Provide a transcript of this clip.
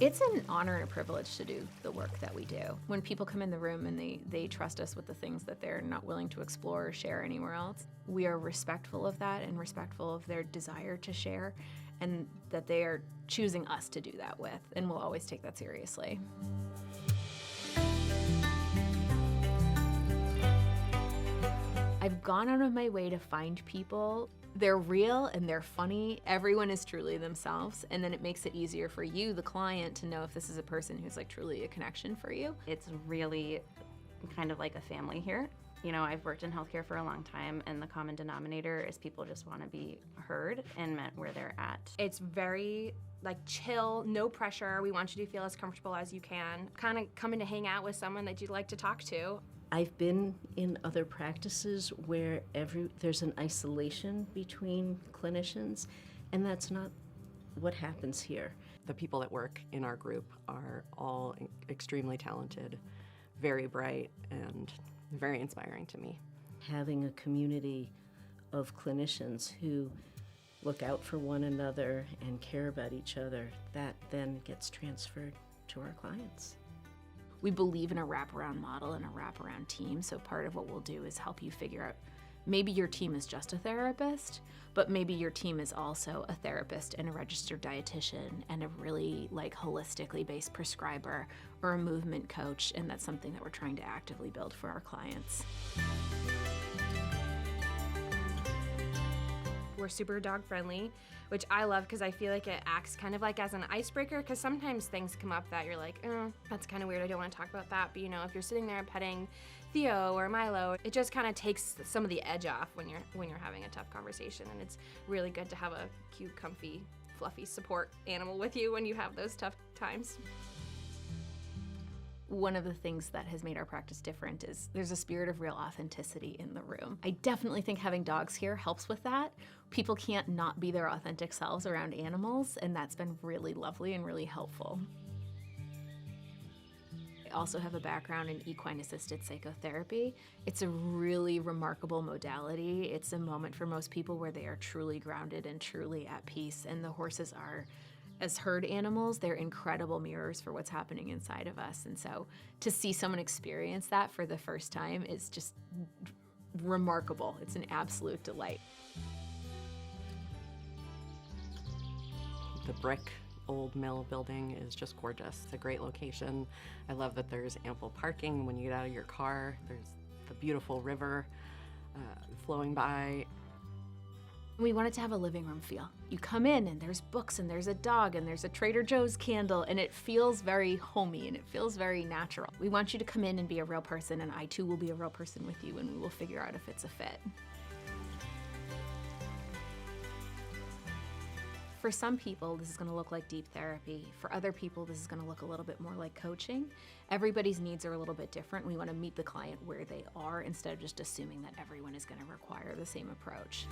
It's an honor and a privilege to do the work that we do. When people come in the room and they trust us with the things that they're not willing to explore or share anywhere else, we are respectful of that and respectful of their desire to share, and that they are choosing us to do that with, and we'll always take that seriously. I've gone out of my way to find people. They're real and they're funny. Everyone is truly themselves, and then it makes it easier for you, the client, to know if this is a person who's like truly a connection for you. It's really kind of like a family here. You know, I've worked in healthcare for a long time, and the common denominator is people just want to be heard and met where they're at. It's very like chill, no pressure. We want you to feel as comfortable as you can. Kind of coming to hang out with someone that you'd like to talk to. I've been in other practices where there's an isolation between clinicians, and that's not what happens here. The people that work in our group are all extremely talented, very bright, and very inspiring to me. Having a community of clinicians who look out for one another and care about each other, that then gets transferred to our clients. We believe in a wraparound model and a wraparound team, so part of what we'll do is help you figure out, maybe your team is just a therapist, but maybe your team is also a therapist and a registered dietitian and a really like holistically based prescriber or a movement coach, and that's something that we're trying to actively build for our clients. We're super dog friendly, which I love because I feel like it acts kind of like as an icebreaker, because sometimes things come up that you're like, oh, that's kind of weird, I don't want to talk about that. But you know, if you're sitting there petting Theo or Milo, it just kind of takes some of the edge off when you're having a tough conversation, and it's really good to have a cute, comfy, fluffy support animal with you when you have those tough times. One of the things that has made our practice different is there's a spirit of real authenticity in the room. I definitely think having dogs here helps with that. People can't not be their authentic selves around animals, and that's been really lovely and really helpful. I also have a background in equine-assisted psychotherapy. It's a really remarkable modality. It's a moment for most people where they are truly grounded and truly at peace, and the horses are, as herd animals, they're incredible mirrors for what's happening inside of us. And so to see someone experience that for the first time is just remarkable. It's an absolute delight. The brick old mill building is just gorgeous. It's a great location. I love that there's ample parking when you get out of your car. There's the beautiful river flowing by. We wanted to have a living room feel. You come in and there's books and there's a dog and there's a Trader Joe's candle, and it feels very homey and it feels very natural. We want you to come in and be a real person, and I too will be a real person with you, and we will figure out if it's a fit. For some people, this is going to look like deep therapy. For other people, this is going to look a little bit more like coaching. Everybody's needs are a little bit different. We want to meet the client where they are instead of just assuming that everyone is going to require the same approach.